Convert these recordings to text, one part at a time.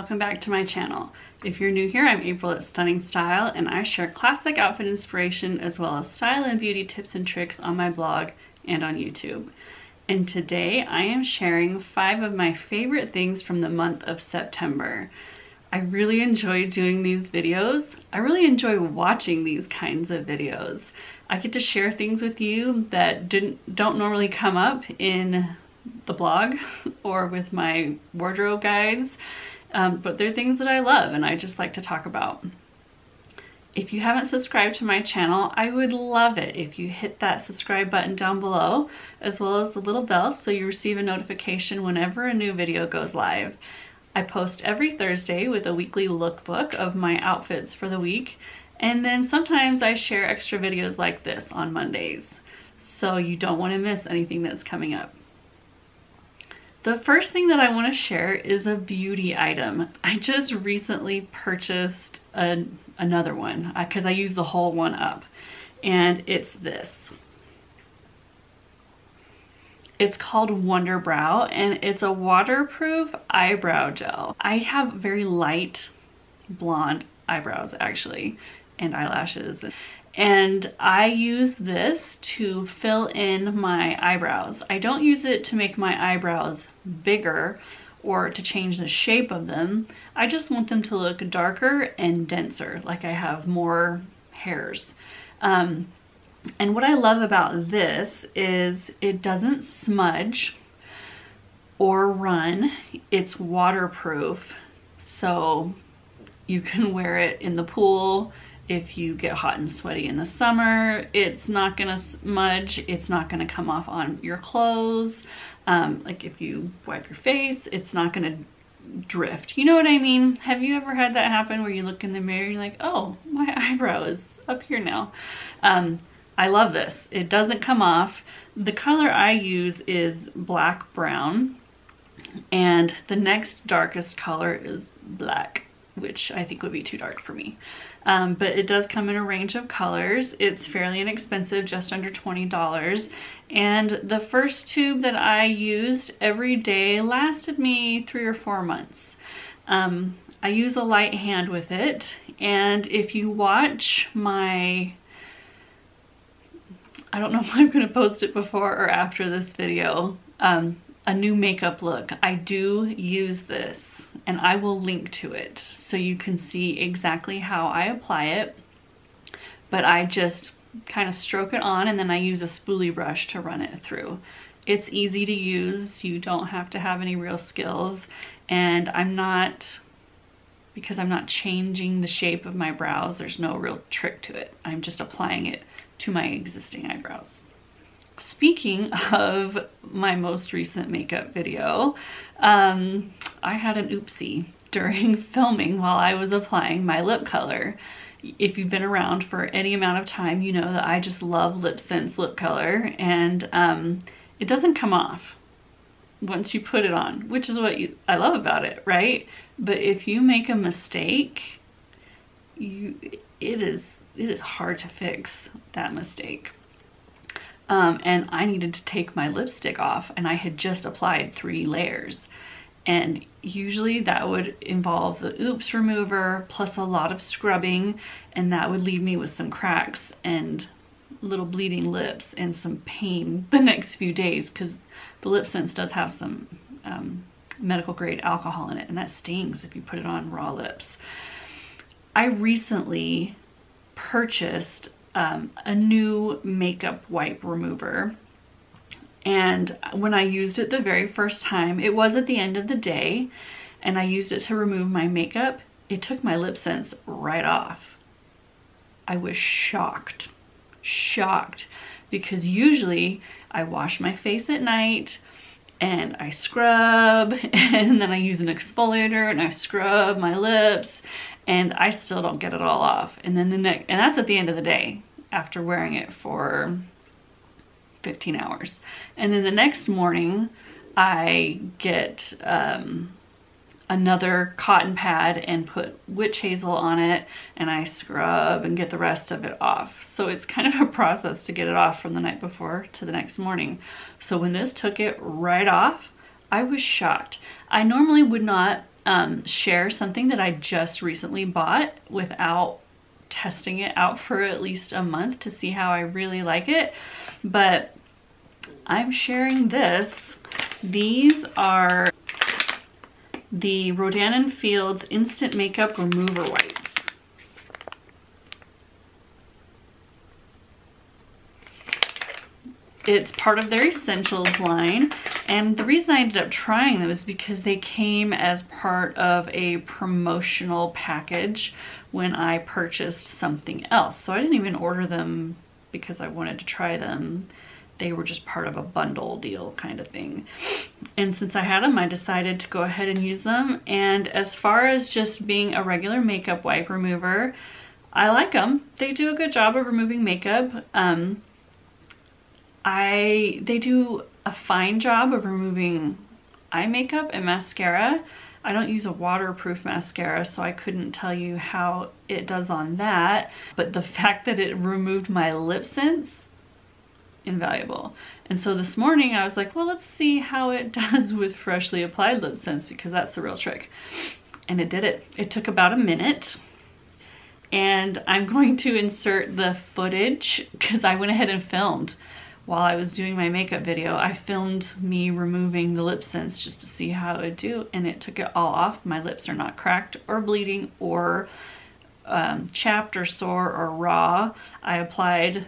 welcome back to my channel. If you're new here, I'm April at Stunning Style, and I share classic outfit inspiration as well as style and beauty tips and tricks on my blog and on YouTube. And today I am sharing 5 of my favorite things from the month of September. I really enjoy doing these videos. I really enjoy watching these kinds of videos. I get to share things with you that don't normally come up in the blog or with my wardrobe guides, but they're things that I love and I just like to talk about. If you haven't subscribed to my channel, I would love it if you hit that subscribe button down below, as well as the little bell so you receive a notification whenever a new video goes live. I post every Thursday with a weekly lookbook of my outfits for the week, and then sometimes I share extra videos like this on Mondays, so you don't want to miss anything that's coming up. The first thing that I want to share is a beauty item. I just recently purchased another one because I used the whole one up, and it's this. It's called Wonder Brow, and it's a waterproof eyebrow gel. I have very light blonde eyebrows actually, and eyelashes. And I use this to fill in my eyebrows. I don't use it to make my eyebrows bigger or to change the shape of them. I just want them to look darker and denser, like I have more hairs. And what I love about this is it doesn't smudge or run. It's waterproof, so you can wear it in the pool. If you get hot and sweaty in the summer, it's not gonna smudge, it's not gonna come off on your clothes. Like if you wipe your face, it's not gonna drift. You know what I mean? Have you ever had that happen where you look in the mirror and you're like, oh, my eyebrow is up here now? I love this. It doesn't come off. The color I use is black brown, and the next darkest color is black, which I think would be too dark for me. But it does come in a range of colors. It's fairly inexpensive, just under $20. And the first tube that I used every day lasted me 3 or 4 months. I use a light hand with it. And if you watch my, I don't know if I'm gonna post it before or after this video, a new makeup look, I do use this, and I will link to it so you can see exactly how I apply it. But I just kind of stroke it on, and then I use a spoolie brush to run it through. It's easy to use. You don't have to have any real skills, and because I'm not changing the shape of my brows, there's no real trick to it. I'm just applying it to my existing eyebrows. Speaking of my most recent makeup video, I had an oopsie during filming while I was applying my lip color. If you've been around for any amount of time, you know that I just love LipSense lip color, and it doesn't come off once you put it on, which is what I love about it, right? But if you make a mistake, it is hard to fix that mistake. And I needed to take my lipstick off, and I had just applied 3 layers. And usually that would involve the oops remover plus a lot of scrubbing, and that would leave me with some cracks and little bleeding lips and some pain the next few days, because the LipSense does have some medical grade alcohol in it, and that stings if you put it on raw lips. I recently purchased a new makeup wipe remover, and when I used it the very first time, it was at the end of the day, and I used it to remove my makeup. It took my LipSense right off. I was shocked, because usually I wash my face at night and I scrub, and then I use an exfoliator and I scrub my lips, and I still don't get it all off. And then and that's at the end of the day after wearing it for 15 hours. And then the next morning I get another cotton pad and put witch hazel on it, and I scrub and get the rest of it off. So it's kind of a process to get it off from the night before to the next morning. So when this took it right off, I was shocked. I normally would not share something that I just recently bought without testing it out for at least a month to see how I really like it. But I'm sharing this. These are the Rodan & Fields Instant Makeup Remover Wipes. It's part of their Essentials line, and the reason I ended up trying them is because they came as part of a promotional package when I purchased something else. So I didn't even order them because I wanted to try them. They were just part of a bundle deal kind of thing. And since I had them, I decided to go ahead and use them. And as far as just being a regular makeup wipe remover, I like them. They do a good job of removing makeup. They do a fine job of removing eye makeup and mascara. I don't use a waterproof mascara, so I couldn't tell you how it does on that. But the fact that it removed my lip scents, invaluable. And so this morning I was like, well, let's see how it does with freshly applied lip scents, because that's the real trick. And it did it. It took about a minute. And I'm going to insert the footage because I went ahead and filmed. While I was doing my makeup video, I filmed me removing the lip scents just to see how it would do, and it took it all off. My lips are not cracked or bleeding or chapped or sore or raw. I reapplied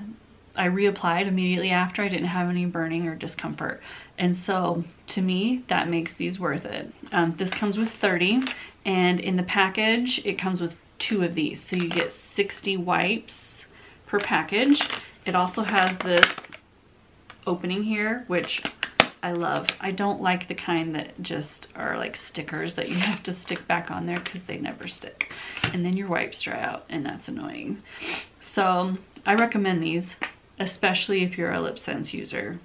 immediately after. I didn't have any burning or discomfort. And so to me, that makes these worth it. This comes with 30, and in the package, it comes with 2 of these. So you get 60 wipes per package. It also has this opening here, which I love. I don't like the kind that just are like stickers that you have to stick back on there because they never stick. And then your wipes dry out, and that's annoying. So I recommend these, especially if you're a Lip Sense user.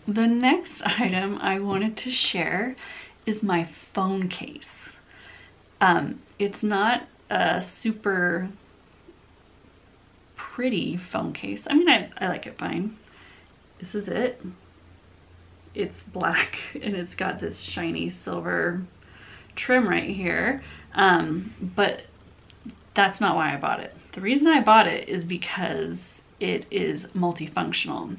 The next item I wanted to share is my phone case. It's not a super pretty phone case. I mean, I like it fine. This is it. It's black and it's got this shiny silver trim right here. But that's not why I bought it. The reason I bought it is because it is multifunctional.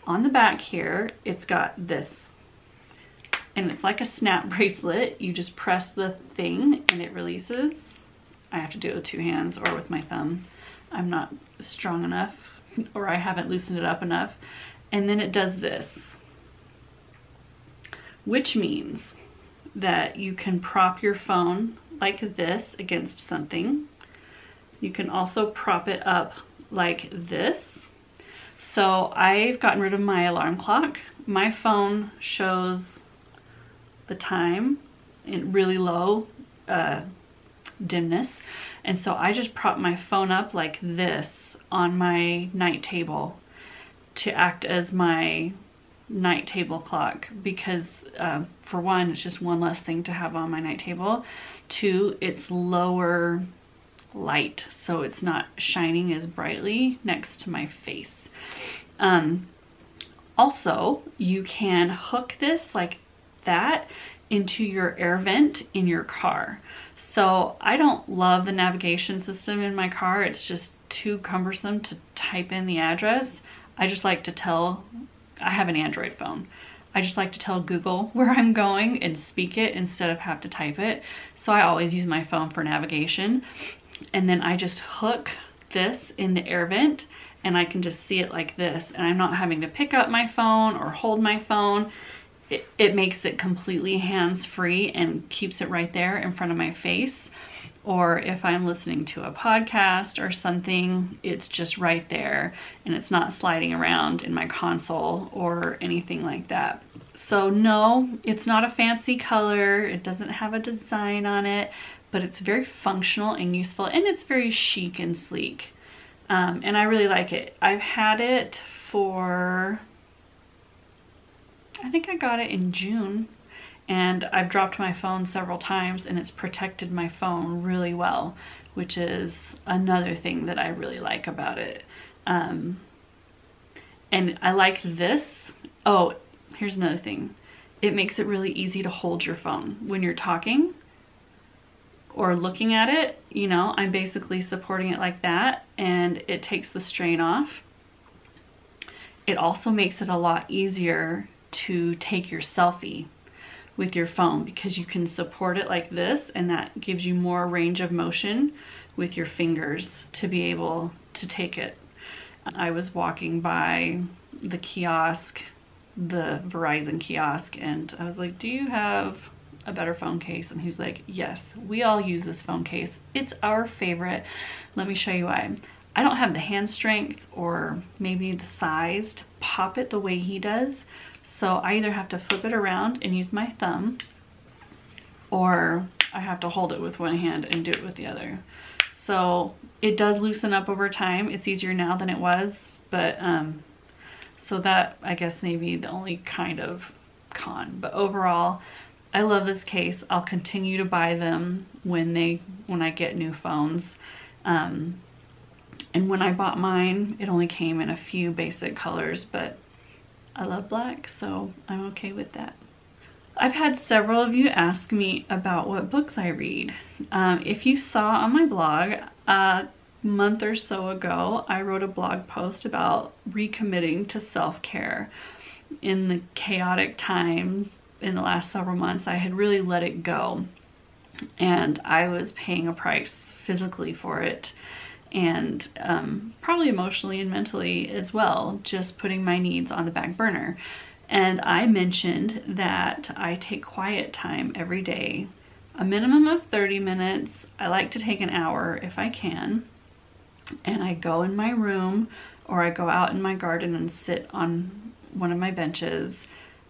On the back here, it's got this, and it's like a snap bracelet. You just press the thing and it releases. I have to do it with 2 hands or with my thumb. I'm not strong enough, or I haven't loosened it up enough. And then it does this, which means that you can prop your phone like this against something. You can also prop it up like this. So I've gotten rid of my alarm clock. My phone shows the time in really low dimness. And so I just prop my phone up like this on my night table to act as my night table clock, because for one, it's just one less thing to have on my night table. 2, it's lower light, so it's not shining as brightly next to my face. Also, you can hook this like that into your air vent in your car. So I don't love the navigation system in my car. It's just too cumbersome to type in the address. I just like to tell, I have an Android phone. I just like to tell Google where I'm going and speak it instead of have to type it. So I always use my phone for navigation. And then I just hook this in the air vent and I can just see it like this, and I'm not having to pick up my phone or hold my phone. It makes it completely hands-free and keeps it right there in front of my face. Or if I'm listening to a podcast or something, it's just right there and it's not sliding around in my console or anything like that. So no, it's not a fancy color. It doesn't have a design on it, but it's very functional and useful, and it's very chic and sleek. And I really like it. I've had it for, I think I got it in June, and I've dropped my phone several times and it's protected my phone really well, which is another thing that I really like about it. And I like this. Oh, here's another thing. It makes it really easy to hold your phone when you're talking or looking at it. You know, I'm basically supporting it like that, and it takes the strain off. It also makes it a lot easier to take your selfie with your phone because you can support it like this, and that gives you more range of motion with your fingers to be able to take it. I was walking by the kiosk, the Verizon kiosk, and I was like, do you have a better phone case? And he's like, yes, we all use this phone case. It's our favorite. Let me show you why. I don't have the hand strength or maybe the size to pop it the way he does. So I either have to flip it around and use my thumb, or I have to hold it with one hand and do it with the other. So it does loosen up over time. It's easier now than it was, but so that, I guess, maybe the only kind of con. But overall, I love this case. I'll continue to buy them when I get new phones. And when I bought mine, it only came in a few basic colors, but I love black, so I'm okay with that. I've had several of you ask me about what books I read. If you saw on my blog, a month or so ago, I wrote a blog post about recommitting to self-care. In the chaotic time in the last several months, I had really let it go, and I was paying a price physically for it, and probably emotionally and mentally as well, just putting my needs on the back burner. And I mentioned that I take quiet time every day, a minimum of 30 minutes. I like to take an hour if I can. And I go in my room, or I go out in my garden and sit on one of my benches.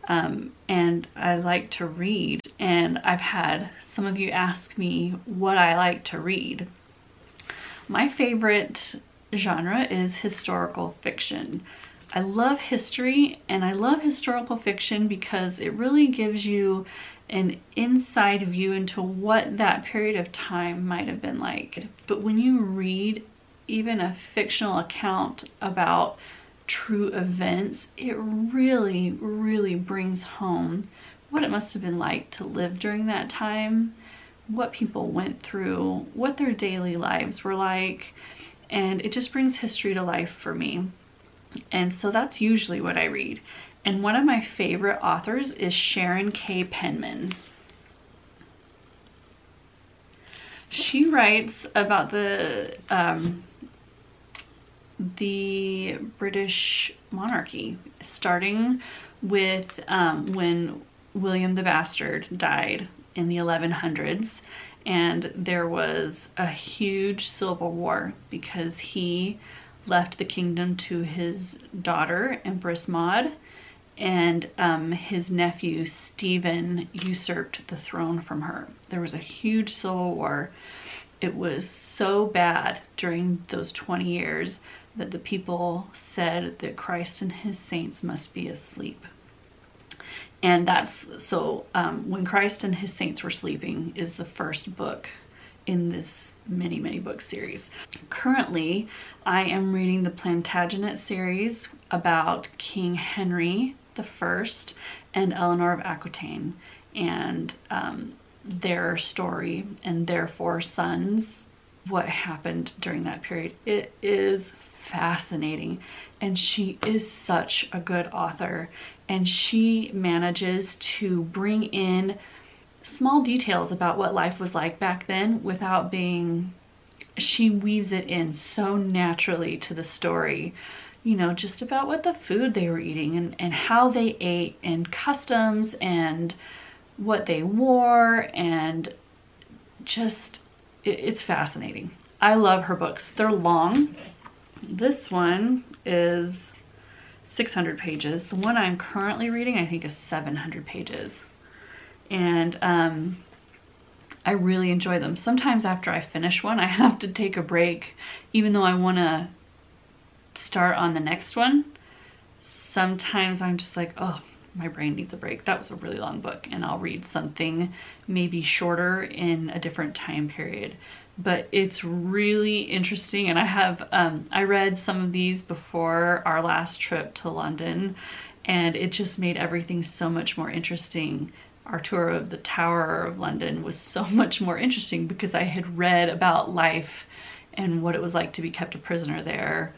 And I like to read. And I've had some of you ask me what I like to read. My favorite genre is historical fiction. I love history, and I love historical fiction because it really gives you an inside view into what that period of time might have been like. But when you read even a fictional account about true events, it really, really brings home what it must have been like to live during that time, what people went through, what their daily lives were like, and it just brings history to life for me. And so that's usually what I read. And one of my favorite authors is Sharon K. Penman. She writes about the British monarchy, starting with when William the Bastard died in the 1100s, and there was a huge civil war because he left the kingdom to his daughter, Empress Maud, and his nephew Stephen usurped the throne from her. There was a huge civil war. It was so bad during those 20 years that the people said that Christ and his saints must be asleep. And that's so When Christ and His Saints Were Sleeping is the first book in this many book series. Currently, I am reading the Plantagenet series about King Henry I and Eleanor of Aquitaine, and their story and their 4 sons, what happened during that period. It is fascinating, and she is such a good author, and she manages to bring in small details about what life was like back then without being, she weaves it in so naturally to the story, you know, just about what the food they were eating and how they ate and customs and what they wore, and just, it's fascinating. I love her books. They're long. This one is 600 pages. The one I'm currently reading, I think, is 700 pages. And I really enjoy them. Sometimes after I finish one, I have to take a break, even though I want to start on the next one. Sometimes I'm just like, oh, my brain needs a break. That was a really long book, and I'll read something maybe shorter in a different time period. But it's really interesting, and I read some of these before our last trip to London, and it just made everything so much more interesting. Our tour of the Tower of London was so much more interesting because I had read about life and what it was like to be kept a prisoner there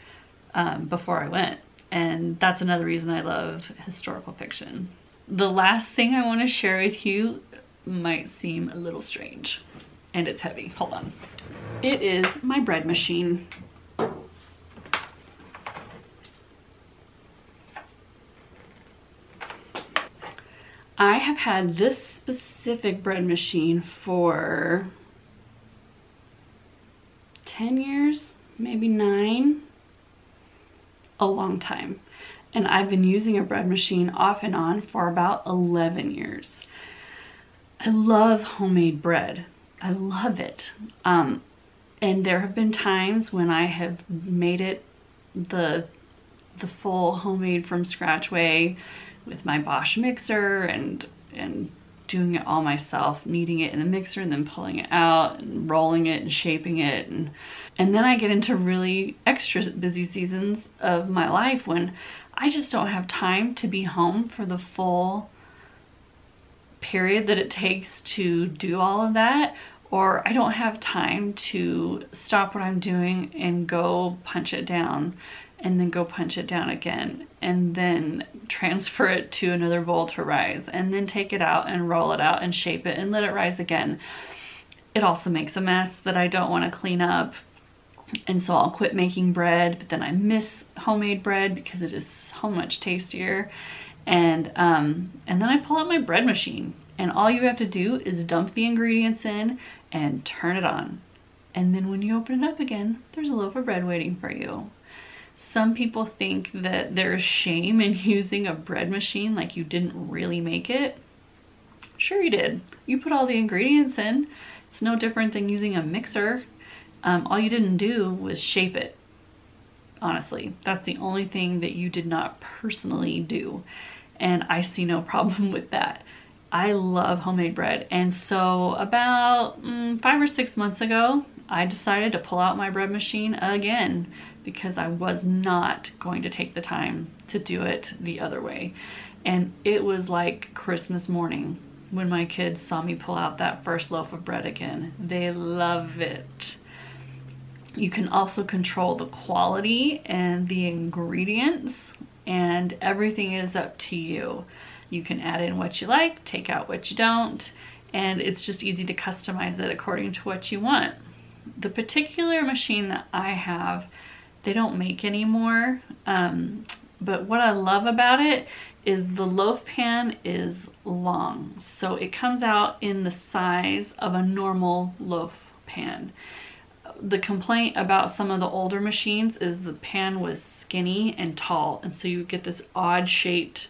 before I went. And that's another reason I love historical fiction. The last thing I want to share with you might seem a little strange, and it's heavy. Hold on. It is my bread machine. I have had this specific bread machine for 10 years, maybe 9, a long time. And I've been using a bread machine off and on for about 11 years. I love homemade bread. I love it. And there have been times when I have made it the full homemade from scratch way with my Bosch mixer and doing it all myself, kneading it in the mixer and then pulling it out and rolling it and shaping it. And then I get into really extra busy seasons of my life when I just don't have time to be home for the full period that it takes to do all of that, or I don't have time to stop what I'm doing and go punch it down and then go punch it down again and then transfer it to another bowl to rise and then take it out and roll it out and shape it and let it rise again. It also makes a mess that I don't want to clean up, and so I'll quit making bread, but then I miss homemade bread because it is so much tastier. And then I pull out my bread machine, and all you have to do is dump the ingredients in and turn it on. And then when you open it up again, there's a loaf of bread waiting for you. Some people think that there's shame in using a bread machine, like you didn't really make it. Sure you did. You put all the ingredients in. It's no different than using a mixer. All you didn't do was shape it. Honestly, that's the only thing that you did not personally do. And I see no problem with that. I love homemade bread. And so about 5 or 6 months ago, I decided to pull out my bread machine again because I was not going to take the time to do it the other way. And it was like Christmas morning when my kids saw me pull out that first loaf of bread again. They love it. You can also control the quality and the ingredients, and everything is up to you. You can add in what you like, take out what you don't, and it's just easy to customize it according to what you want. The particular machine that I have, they don't make anymore, but what I love about it is the loaf pan is long, so it comes out in the size of a normal loaf pan. The complaint about some of the older machines is the pan was skinny and tall, and so you get this odd shaped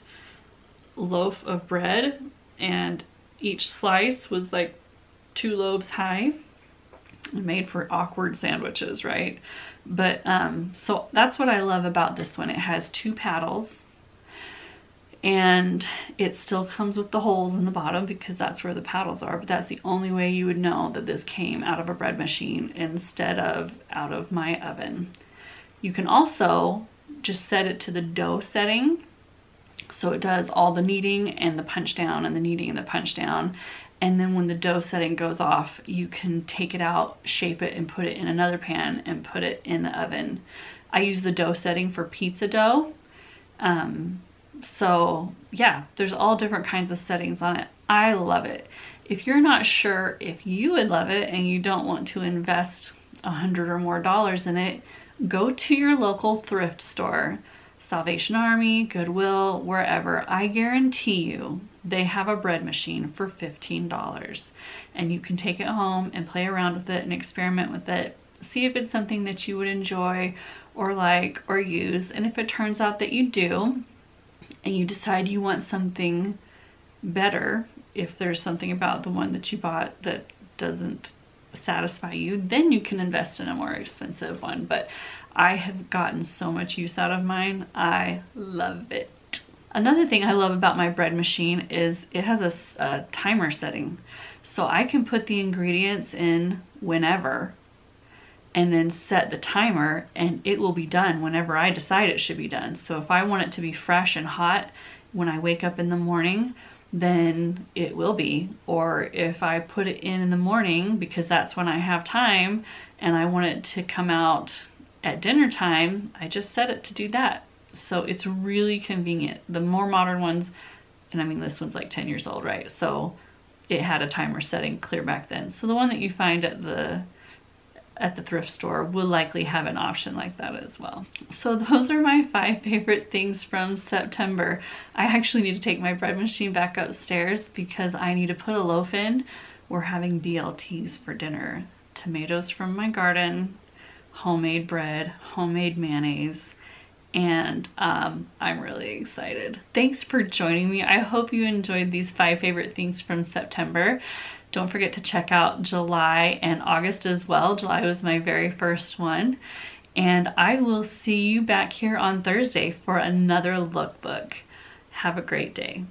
loaf of bread, and each slice was like 2 loaves high, made for awkward sandwiches, right? But so that's what I love about this one. It has 2 paddles, and it still comes with the holes in the bottom because that's where the paddles are, but that's the only way you would know that this came out of a bread machine instead of out of my oven. You can also just set it to the dough setting, so it does all the kneading and the punch down and the kneading and the punch down, and then when the dough setting goes off, you can take it out, shape it, and put it in another pan and put it in the oven. I use the dough setting for pizza dough. So yeah, there's all different kinds of settings on it. I love it. If you're not sure if you would love it and you don't want to invest $100 or more in it, go to your local thrift store, Salvation Army, Goodwill, wherever. I guarantee you they have a bread machine for $15, and you can take it home and play around with it and experiment with it. See if it's something that you would enjoy or like or use, and if it turns out that you do, and you decide you want something better, if there's something about the one that you bought that doesn't satisfy you, then you can invest in a more expensive one. But I have gotten so much use out of mine. I love it. Another thing I love about my bread machine is it has a timer setting. So I can put the ingredients in whenever and then set the timer, and it will be done whenever I decide it should be done. So if I want it to be fresh and hot when I wake up in the morning, then it will be. Or if I put it in the morning because that's when I have time and I want it to come out at dinner time, I just set it to do that. So it's really convenient. The more modern ones, and I mean this one's like 10 years old, right? So it had a timer setting clear back then. So the one that you find at the thrift store will likely have an option like that as well. So those are my 5 favorite things from September. I actually need to take my bread machine back upstairs because I need to put a loaf in. We're having BLTs for dinner. Tomatoes from my garden, homemade bread, homemade mayonnaise, and I'm really excited. Thanks for joining me. I hope you enjoyed these 5 favorite things from September. Don't forget to check out July and August as well. July was my very first one. And I will see you back here on Thursday for another lookbook. Have a great day.